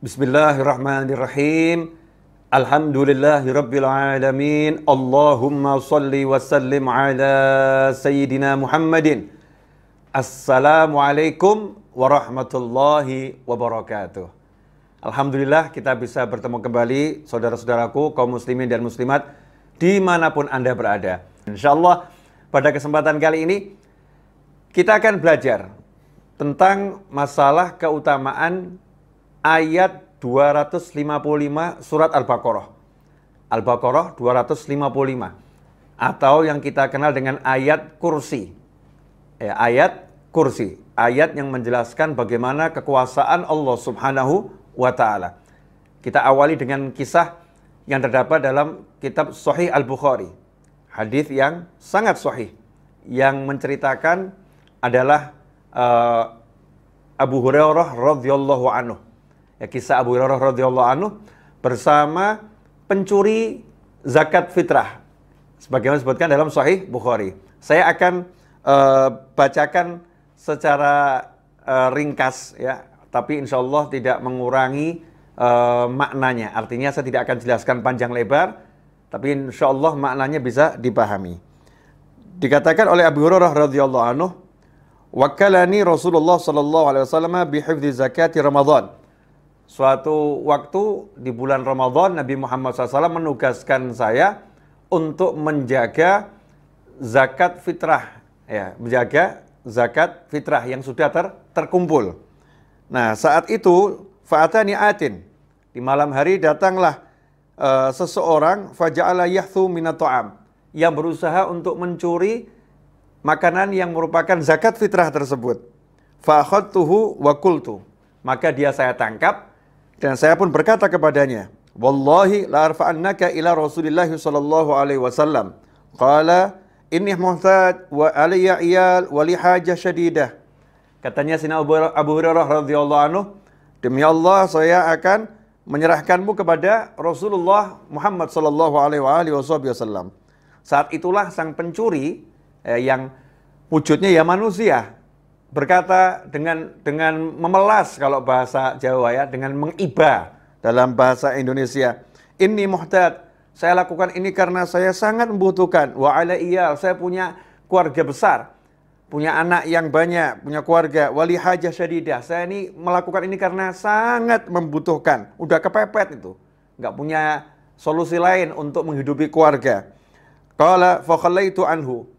Bismillahirrahmanirrahim. Alhamdulillahirabbil alamin. Allahumma shalli wa sallim ala sayyidina Muhammadin. Assalamualaikum warahmatullahi wabarakatuh. Alhamdulillah kita bisa bertemu kembali saudara-saudaraku kaum muslimin dan muslimat dimanapun Anda berada. Insyaallah pada kesempatan kali ini kita akan belajar tentang masalah keutamaan ayat 255 surat Al-Baqarah. Al-Baqarah 255 atau yang kita kenal dengan ayat kursi. Ayat kursi, ayat yang menjelaskan bagaimana kekuasaan Allah Subhanahu wa taala. Kita awali dengan kisah yang terdapat dalam kitab Sahih Al-Bukhari. Hadis yang sangat sahih yang menceritakan adalah Abu Hurairah radhiyallahu anhu. Kisah Abu Hurairah radhiyallahu anhu bersama pencuri zakat fitrah. Sebagaimana disebutkan dalam Sahih Bukhari. Saya akan bacakan secara ringkas ya, tapi insya Allah tidak mengurangi maknanya. Artinya saya tidak akan jelaskan panjang lebar, tapi insya Allah maknanya bisa dipahami. Dikatakan oleh Abu Hurairah radhiyallahu anhu, "Wakkalani Rasulullah sallallahu alaihi wasallam bihifdzi zakati Ramadan." Suatu waktu di bulan Ramadan, Nabi Muhammad SAW menugaskan saya untuk menjaga zakat fitrah, ya, menjaga zakat fitrah yang sudah terkumpul. Nah, saat itu fa'atani atin, di malam hari datanglah seseorang faja'ala yahthu minat ta'am, yang berusaha untuk mencuri makanan yang merupakan zakat fitrah tersebut. Fa'akhadtuhu wa qultu, maka dia saya tangkap dan saya pun berkata kepadanya, "Wallahi la arfa'annaka ila Rasulillah sallallahu alaihi wasallam." Qala, "Inni muhtaj wa alayya iyal wa li hajah syadidah." Katanya Sina Abu Hurairah radhiyallahu anhu, "Demi Allah saya akan menyerahkanmu kepada Rasulullah Muhammad sallallahu alaihi wasallam." Saat itulah sang pencuri yang wujudnya ya manusia berkata dengan memelas kalau bahasa Jawa ya, dengan mengiba dalam bahasa Indonesia. "Inni muhtad, saya lakukan ini karena saya sangat membutuhkan. Wa ala iyal, saya punya keluarga besar, punya anak yang banyak, punya keluarga. Wali hajah syadidah, saya ini melakukan ini karena sangat membutuhkan. Udah kepepet itu, nggak punya solusi lain untuk menghidupi keluarga." Qala fa khallaitu anhu,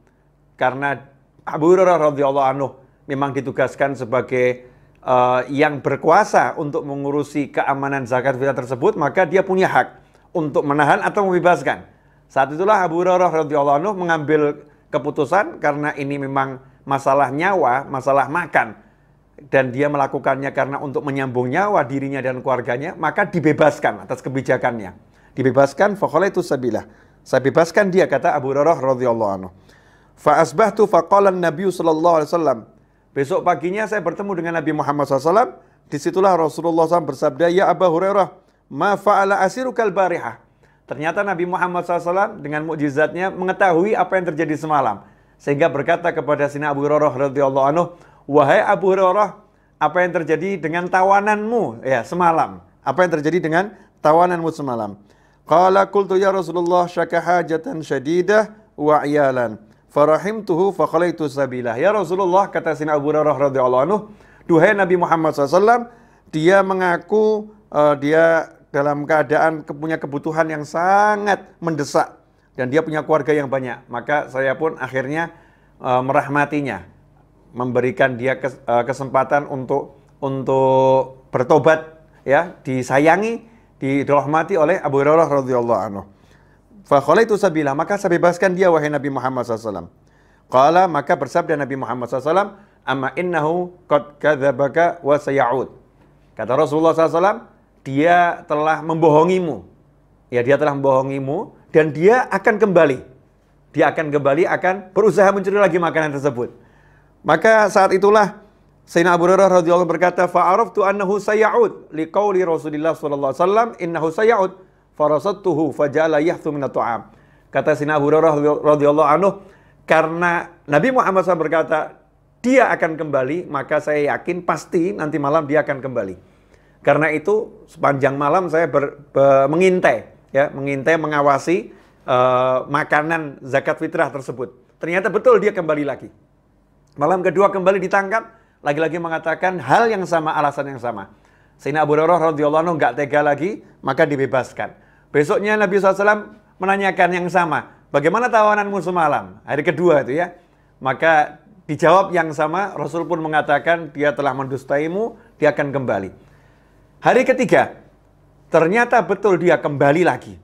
karena Abu Hurairah radhiyallahu anhu memang ditugaskan sebagai yang berkuasa untuk mengurusi keamanan zakat fitrah tersebut, maka dia punya hak untuk menahan atau membebaskan. Saat itulah Abu Hurairah radhiyallahu anhu mengambil keputusan karena ini memang masalah nyawa, masalah makan, dan dia melakukannya karena untuk menyambung nyawa dirinya dan keluarganya, maka dibebaskan atas kebijakannya. Dibebaskan, fakhalaitu sabilah. Saya bebaskan dia, kata Abu Hurairah radhiyallahu anhu. Fa asbahtu faqala an-nabiy sallallahu alaihi wasallam. Besok paginya saya bertemu dengan Nabi Muhammad SAW. Disitulah Rasulullah SAW bersabda, "Ya Abu Hurairah, ma fa'ala asirukal barihah." Ternyata Nabi Muhammad SAW dengan mukjizatnya mengetahui apa yang terjadi semalam. Sehingga berkata kepada Sina Abu Hurairah radhiyallahu anhu, "Wahai Abu Hurairah, apa yang terjadi dengan tawananmu ya semalam? Apa yang terjadi dengan tawananmu semalam?" Qala qultu ya Rasulullah syaka hajatan syadidah wa iyalan. Farahimtuhu fakhalaitu sabilah. Ya Rasulullah, kata Sina Abu Hurairah radhiyallahu anhu, duhai Nabi Muhammad SAW, dia mengaku dia dalam keadaan punya kebutuhan yang sangat mendesak dan dia punya keluarga yang banyak. Maka saya pun akhirnya merahmatinya, memberikan dia kesempatan untuk bertobat, ya, disayangi, dirahmati oleh Abu Hurairah radhiyallahu anhu. Fa khalaitu sabila, maka saya bebaskan dia wahai Nabi Muhammad SAW. Qala, maka bersabda Nabi Muhammad SAW, amma innahu qad kadzabaka wa saya'ud. Kata Rasulullah SAW, dia telah membohongimu. Ya, dia telah membohongimu dan dia akan kembali. Dia akan kembali, akan berusaha mencuri lagi makanan tersebut. Maka saat itulah Sayyidina Abu Hurairah radhiyallahu berkata, fa araftu annahu saya'ud liqauli Rasulillah sallallahu alaihi wasallam innahu saya'ud. Farasattuhu faja'ala yahthu minat ta'am. Kata Sayyidina Abu Hurairah radhiyallahu anhu, karena Nabi Muhammad SAW berkata dia akan kembali, maka saya yakin pasti nanti malam dia akan kembali. Karena itu sepanjang malam saya mengintai, ya, mengintai, mengawasi makanan zakat fitrah tersebut. Ternyata betul dia kembali lagi. Malam kedua kembali ditangkap, lagi-lagi mengatakan hal yang sama, alasan yang sama. Sayyidina Abu Hurairah radhiyallahu anhu nggak tega lagi, maka dibebaskan. Besoknya Nabi SAW menanyakan yang sama. Bagaimana tawananmu semalam? Hari kedua itu ya. Maka dijawab yang sama, Rasul pun mengatakan dia telah mendustaimu, dia akan kembali. Hari ketiga, ternyata betul dia kembali lagi.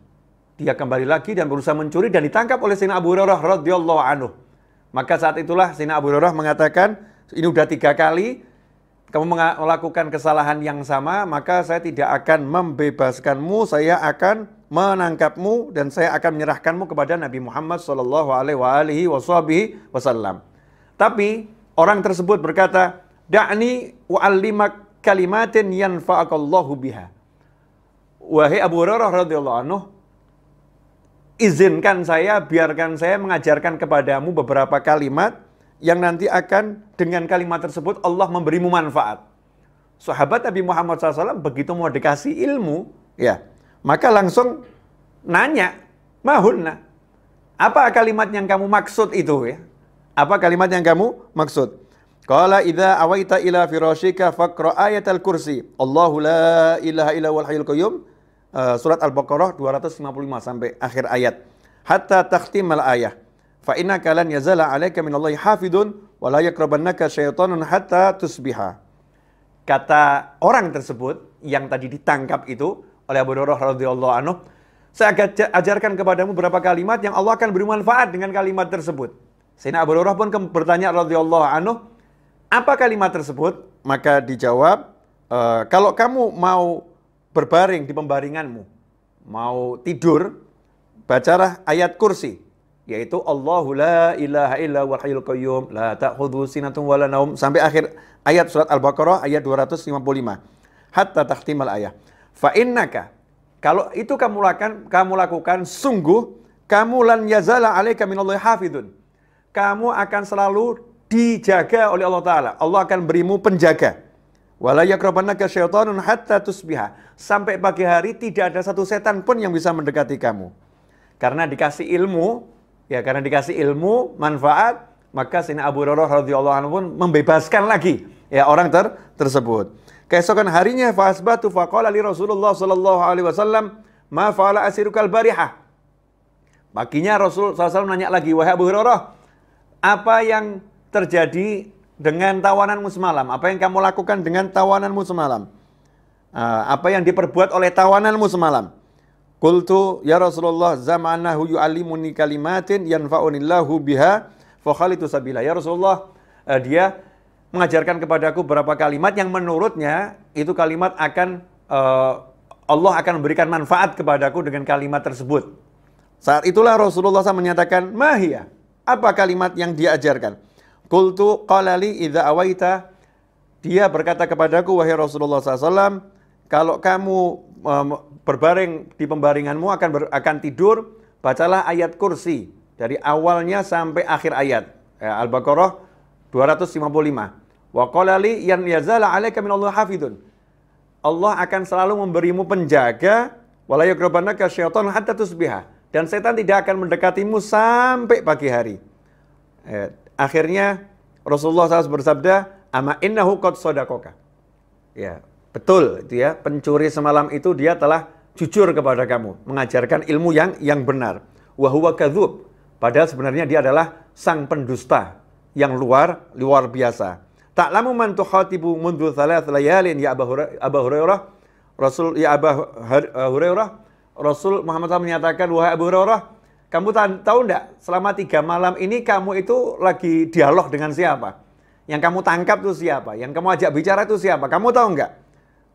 Dia kembali lagi dan berusaha mencuri dan ditangkap oleh Sayyidina Abu Hurairah radhiyallahu anhu. Maka saat itulah Sayyidina Abu Hurairah mengatakan, ini udah 3 kali kamu melakukan kesalahan yang sama, maka saya tidak akan membebaskanmu, saya akan menangkapmu dan saya akan menyerahkanmu kepada Nabi Muhammad SAW. Tapi orang tersebut berkata, da'ni u'allimak kalimatin yanfa'akallahu biha. Wahai Abu Hurairah radhiyallahu anhu, izinkan saya, biarkan saya mengajarkan kepadamu beberapa kalimat yang nanti akan dengan kalimat tersebut Allah memberimu manfaat. Sahabat Nabi Muhammad SAW begitu mau dikasih ilmu, ya, maka langsung nanya, mahunna, apa kalimat yang kamu maksud itu, ya? Apa kalimat yang kamu maksud? Qala idza awaita ila firashika faqra ayatal kursi. Allahu la ilaha illa huwal hayyul qayyum. Surat Al-Baqarah 255 sampai akhir ayat. Hatta takhtimal ayah. Fa innaka lan yazala 'alaika minallahi hafidun wa la yaqrabannaka syaitanun hatta tusbiha. Kata orang tersebut yang tadi ditangkap itu oleh Abu Hurairah radhiyallahu anhu, saya akan ajarkan kepadamu beberapa kalimat yang Allah akan beri manfaat dengan kalimat tersebut. Sayyidina Abu Hurairah pun bertanya radhiyallahu anhu, apa kalimat tersebut? Maka dijawab, kalau kamu mau berbaring di pembaringanmu, mau tidur, bacalah ayat kursi, yaitu Allahu la ilaha illa huwal hayyul qayyum la ta'khudhuhu sinatun wa la naum, sampai akhir ayat surat Al-Baqarah ayat 255. Hatta takhtimal ayah. Fa innaka, kalau itu kamu lakukan sungguh kamu lan yazala 'alaika minallahi hafidun. Kamu akan selalu dijaga oleh Allah Ta'ala. Allah akan berimu penjaga. Wala yaqrabannaka syaitanun hatta tusbiha. Sampai pagi hari tidak ada satu setan pun yang bisa mendekati kamu. Karena dikasih ilmu, ya, karena dikasih ilmu, manfaat, maka Sayyidina Abu Hurairah radhiyallahu anhu pun membebaskan lagi, ya, orang tersebut. Keesokan harinya fa asbatu faqala li Rasulullah sallallahu alaihi wasallam ma fa'ala asirukal barihah. Paginya Rasul SAW nanya lagi, wahai Abu Hurairah, apa yang terjadi dengan tawananmu semalam? Apa yang kamu lakukan dengan tawananmu semalam? Apa yang diperbuat oleh tawananmu semalam? Qultu ya Rasulullah zamanahu yu'allimuni kalimatin yanfa'unillahu biha fa khalitu sabila. Ya Rasulullah, dia mengajarkan kepadaku beberapa kalimat yang menurutnya itu kalimat akan Allah akan memberikan manfaat kepadaku dengan kalimat tersebut. Saat itulah Rasulullah SAW menyatakan, mahiyah, apa kalimat yang dia ajarkan? Qultu qala li idza awaita. Dia berkata kepadaku, wahai Rasulullah SAW, kalau kamu berbaring di pembaringanmu akan tidur, bacalah ayat kursi dari awalnya sampai akhir ayat. Al-Baqarah 255. Wa qala li yan yazala 'alaika minallahi hafidun. Allah akan selalu memberimu penjaga, wala yaqrabannaka syaitan hatta tusbiha. Dan setan tidak akan mendekatimu sampai pagi hari. Akhirnya Rasulullah SAW bersabda, ama innahu qad sadaqaka. Ya, betul itu ya, pencuri semalam itu dia telah jujur kepada kamu, mengajarkan ilmu yang benar. Wa huwa kadzub. Padahal sebenarnya dia adalah sang pendusta yang luar biasa. Ta'lamu man tukhatibu mundu thalath layalin ya Abu Hurairah. Rasul Muhammad SAW menyatakan, wahai Abu Hurairah, kamu tahu enggak, selama 3 malam ini kamu itu lagi dialog dengan siapa? Yang kamu tangkap itu siapa? Yang kamu ajak bicara itu siapa? Kamu tahu enggak?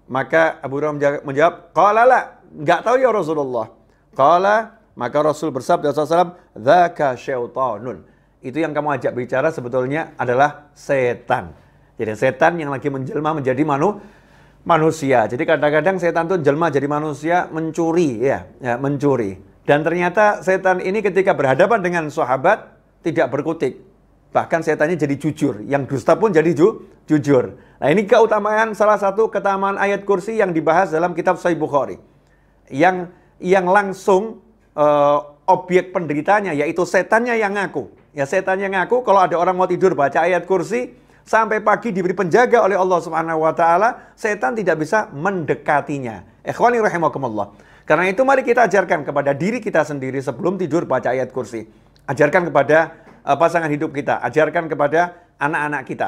Maka Abu Hurairah menjawab, qala la, enggak tahu ya Rasulullah. Qala, maka Rasul bersabda SAW, dzaka syaitanun. Itu yang kamu ajak bicara sebetulnya adalah setan. Jadi setan yang lagi menjelma menjadi manusia. Jadi kadang-kadang setan itu jelma jadi manusia mencuri, ya, mencuri. Dan ternyata setan ini ketika berhadapan dengan sahabat tidak berkutik. bahkan setannya jadi jujur. Yang dusta pun jadi jujur. Nah, ini keutamaan, salah satu keutamaan ayat kursi yang dibahas dalam kitab Sahih Bukhari. Yang langsung objek penderitanya, yaitu setannya yang ngaku. Ya, setannya ngaku kalau ada orang mau tidur baca ayat kursi, sampai pagi diberi penjaga oleh Allah Subhanahu wa taala, setan tidak bisa mendekatinya. Ikhwani rahimakumullah. Karena itu mari kita ajarkan kepada diri kita sendiri sebelum tidur baca ayat kursi. Ajarkan kepada pasangan hidup kita, ajarkan kepada anak-anak kita.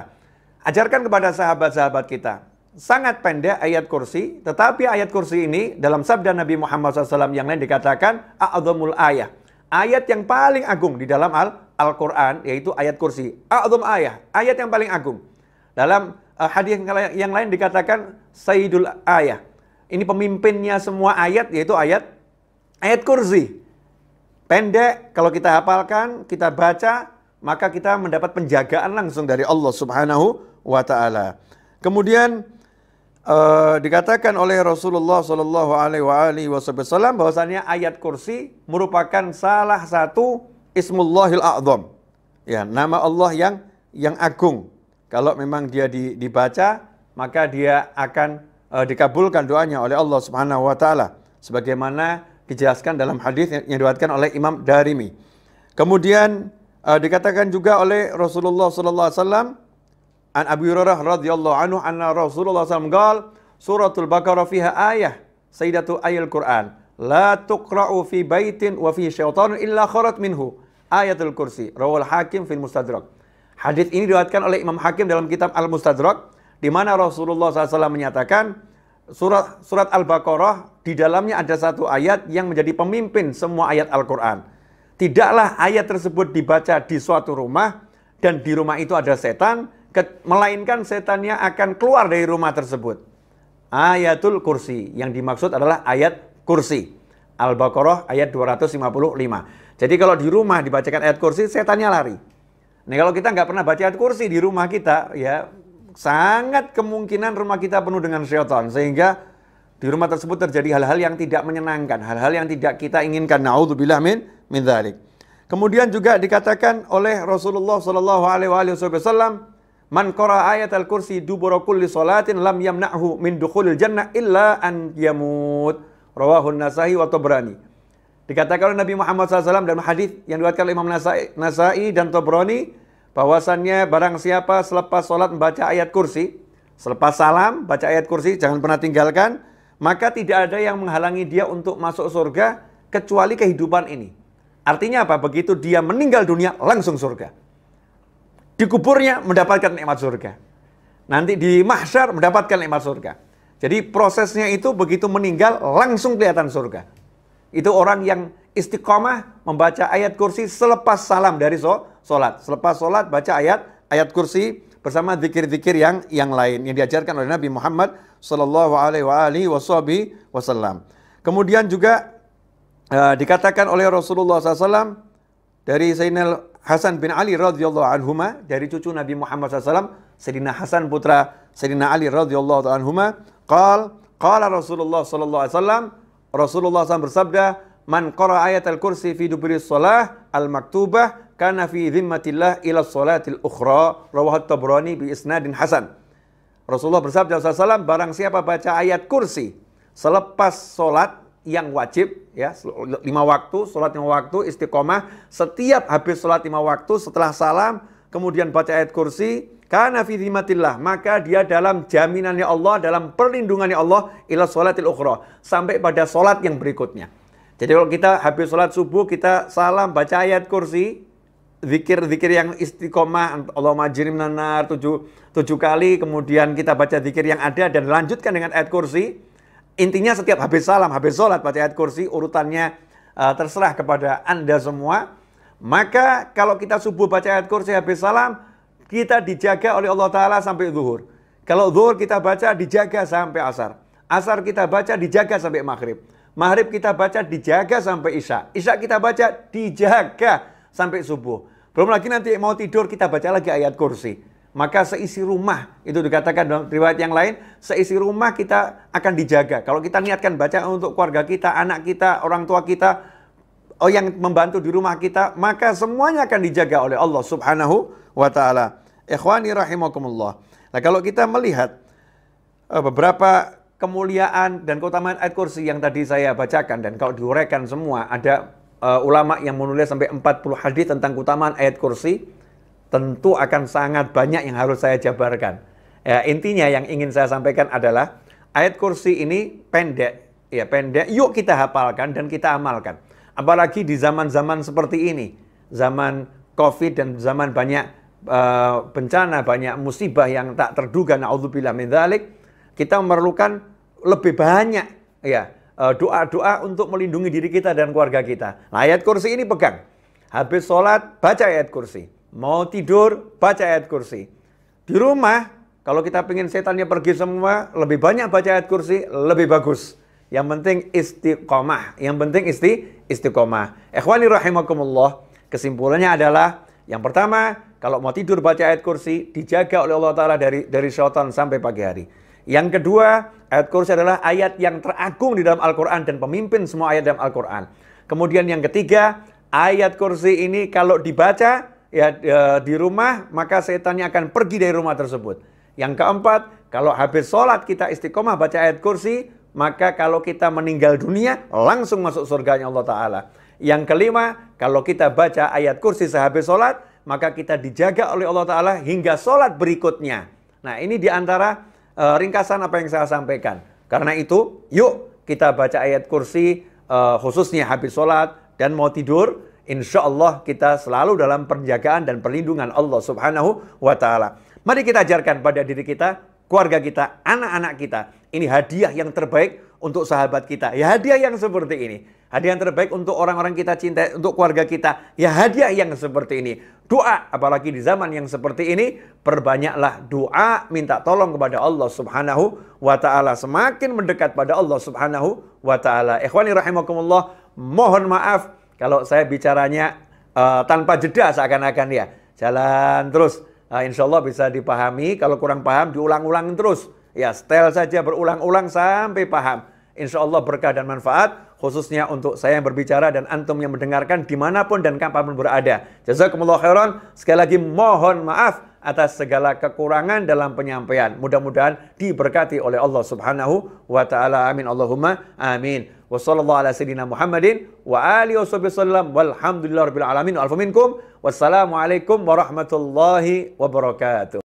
Ajarkan kepada sahabat-sahabat kita. Sangat pendek ayat kursi, tetapi ayat kursi ini dalam sabda Nabi Muhammad SAW yang lain dikatakan a'adzamul ayah. Ayat yang paling agung di dalam Al-Quran, yaitu ayat kursi. A'adzam ayah, ayat yang paling agung. Dalam hadis yang lain dikatakan sayyidul ayah. Ini pemimpinnya semua ayat, yaitu ayat kursi. Pendek, kalau kita hafalkan, kita baca, maka kita mendapat penjagaan langsung dari Allah Subhanahu wa ta'ala. Kemudian dikatakan oleh Rasulullah Shallallahu Alaihi Wasallam bahwasanya ayat kursi merupakan salah satu Ismullahil A'zam, ya, nama Allah yang agung. Kalau memang dia dibaca, maka dia akan dikabulkan doanya oleh Allah Subhanahu Wa Taala, sebagaimana dijelaskan dalam hadis yang diriwayatkan oleh Imam Darimi. Kemudian dikatakan juga oleh Rasulullah Sallallahu Alaihi Wasallam, an Abi Hurairah radhiyallahu anhu anna Rasulullah SAW qala suratul Baqarah fiha ayah sayyidatu ayil Quran la tuqra'u fi baitin wa fi syaitanun illa kharat minhu ayatul kursi rawal Hakim fil Mustadrak. Hadis ini diriwayatkan oleh Imam Hakim dalam kitab Al-Mustadrak, di mana Rasulullah SAW menyatakan surat Al-Baqarah di dalamnya ada satu ayat yang menjadi pemimpin semua ayat Al-Quran. Tidaklah ayat tersebut dibaca di suatu rumah dan di rumah itu ada setan, melainkan setannya akan keluar dari rumah tersebut. Ayatul kursi, yang dimaksud adalah ayat kursi. Al-Baqarah ayat 255. Jadi kalau di rumah dibacakan ayat kursi, setannya lari. Nah, kalau kita nggak pernah baca ayat kursi di rumah kita, ya sangat kemungkinan rumah kita penuh dengan syaitan, sehingga di rumah tersebut terjadi hal-hal yang tidak menyenangkan, hal-hal yang tidak kita inginkan. Na'udzubillah min dzalik. Kemudian juga dikatakan oleh Rasulullah Shallallahu Alaihi Wasallam, man qara ayat al-kursi dubura kulli salatin lam yamna'hu min dukhulil jannah illa an yamut. Rawahun Nasa'i wa Tabrani. Dikatakan oleh Nabi Muhammad SAW dalam hadis yang diriwayatkan oleh Imam Nasa'i dan Tabrani, bahwasannya barang siapa selepas salat membaca ayat kursi, selepas salam baca ayat kursi, jangan pernah tinggalkan, maka tidak ada yang menghalangi dia untuk masuk surga kecuali kehidupan ini. Artinya apa? Begitu dia meninggal dunia langsung surga. Di kuburnya mendapatkan nikmat surga. Nanti di mahsyar mendapatkan nikmat surga. Jadi prosesnya itu begitu meninggal langsung kelihatan surga. Itu orang yang istiqomah membaca ayat kursi selepas salam dari sholat. Selepas sholat baca ayat kursi bersama zikir-zikir yang lain yang diajarkan oleh Nabi Muhammad Sallallahu Alaihi Wasallam. Kemudian juga dikatakan oleh Rasulullah SAW dari Sayyidina Hasan bin Ali radhiyallahu anhuma, dari cucu Nabi Muhammad SAW, Sayyidina Hasan putra Sayyidina Ali radhiyallahu anhuma, qala Rasulullah sallallahu alaihi wasallam, Rasulullah SAW bersabda, man qara ayatal kursi fi duburi shalah al-maktubah kana fi dhimmatillah ila sholatil ukhra, rawahu Tabrani bi isnadin hasan. Rasulullah bersabda SAW, barang siapa baca ayat kursi selepas sholat yang wajib, ya, 5 waktu, sholat 5 waktu, istiqomah, setiap habis sholat 5 waktu, setelah salam, kemudian baca ayat kursi, kana fi dhimmatillah, maka dia dalam jaminannya Allah, dalam perlindungannya Allah, ila sholatil ukhra, sampai pada sholat yang berikutnya. Jadi kalau kita habis sholat subuh, kita salam, baca ayat kursi, zikir-zikir yang istiqomah, Allahumma ajirni minan nar 7 kali, kemudian kita baca zikir yang ada dan lanjutkan dengan ayat kursi. Intinya setiap habis salam, habis sholat baca ayat kursi, urutannya terserah kepada Anda semua. Maka kalau kita subuh baca ayat kursi habis salam, kita dijaga oleh Allah Ta'ala sampai zuhur. Kalau zuhur kita baca dijaga sampai asar. Asar kita baca dijaga sampai maghrib. Maghrib kita baca dijaga sampai isya. Isya kita baca dijaga sampai subuh. Belum lagi nanti mau tidur kita baca lagi ayat kursi. Maka seisi rumah, itu dikatakan dalam riwayat yang lain, seisi rumah kita akan dijaga. Kalau kita niatkan baca untuk keluarga kita, anak kita, orang tua kita, yang membantu di rumah kita, maka semuanya akan dijaga oleh Allah Subhanahu wa ta'ala. Ikhwani rahimakumullah. Nah, kalau kita melihat beberapa kemuliaan dan keutamaan ayat kursi yang tadi saya bacakan, dan kalau diuraikan semua, ada ulama yang menulis sampai 40 hadis tentang keutamaan ayat kursi, tentu akan sangat banyak yang harus saya jabarkan. Ya, intinya yang ingin saya sampaikan adalah ayat kursi ini pendek, ya pendek. Yuk kita hafalkan dan kita amalkan. Apalagi di zaman-zaman seperti ini, zaman COVID dan zaman banyak bencana, banyak musibah yang tak terduga, naudzubillah min dzalik, kita memerlukan lebih banyak ya doa-doa untuk melindungi diri kita dan keluarga kita. Nah, ayat kursi ini pegang. Habis sholat, baca ayat kursi. Mau tidur, baca ayat kursi. Di rumah, kalau kita pengen setannya pergi semua, lebih banyak baca ayat kursi, lebih bagus. Yang penting istiqomah. Yang penting istiqomah. Ikhwani rahimakumullah. Kesimpulannya adalah, yang pertama, kalau mau tidur baca ayat kursi, dijaga oleh Allah Ta'ala dari syaitan sampai pagi hari. Yang kedua, ayat kursi adalah ayat yang teragung di dalam Al-Quran dan pemimpin semua ayat dalam Al-Quran. Kemudian yang ketiga, ayat kursi ini kalau dibaca ya di rumah, maka setannya akan pergi dari rumah tersebut. Yang keempat, kalau habis sholat kita istiqomah baca ayat kursi, maka kalau kita meninggal dunia, langsung masuk surganya Allah Ta'ala. Yang kelima, kalau kita baca ayat kursi sehabis sholat, maka kita dijaga oleh Allah Ta'ala hingga sholat berikutnya. Nah, ini diantara ringkasan apa yang saya sampaikan. Karena itu, yuk kita baca ayat kursi, khususnya habis sholat dan mau tidur. Insya Allah kita selalu dalam penjagaan dan perlindungan Allah Subhanahu wa Ta'ala. Mari kita ajarkan pada diri kita, keluarga kita, anak-anak kita. Ini hadiah yang terbaik untuk sahabat kita. Ya, hadiah yang seperti ini. Hadiah yang terbaik untuk orang-orang kita cintai, untuk keluarga kita. Ya, hadiah yang seperti ini. Doa, apalagi di zaman yang seperti ini, perbanyaklah doa, minta tolong kepada Allah Subhanahu wa Ta'ala. Semakin mendekat pada Allah Subhanahu wa Ta'ala. Ikhwani rahimakumullah, mohon maaf kalau saya bicaranya tanpa jeda seakan-akan ya. Jalan terus. Insya Allah bisa dipahami. Kalau kurang paham, diulang-ulang terus. Ya, setel saja berulang-ulang sampai paham. Insya Allah berkah dan manfaat. Khususnya untuk saya yang berbicara dan antum yang mendengarkan dimanapun dan kapanpun berada. Jazakumullah khairan. Sekali lagi mohon maaf atas segala kekurangan dalam penyampaian. Mudah-mudahan diberkati oleh Allah Subhanahu wa Ta'ala. Amin. Allahumma amin. Wa sallallahu ala sayyidina Muhammadin wa alihi wasallam walhamdulillahirabbil alamin. Alfa minkum. Wassalamualaikum warahmatullahi wabarakatuh.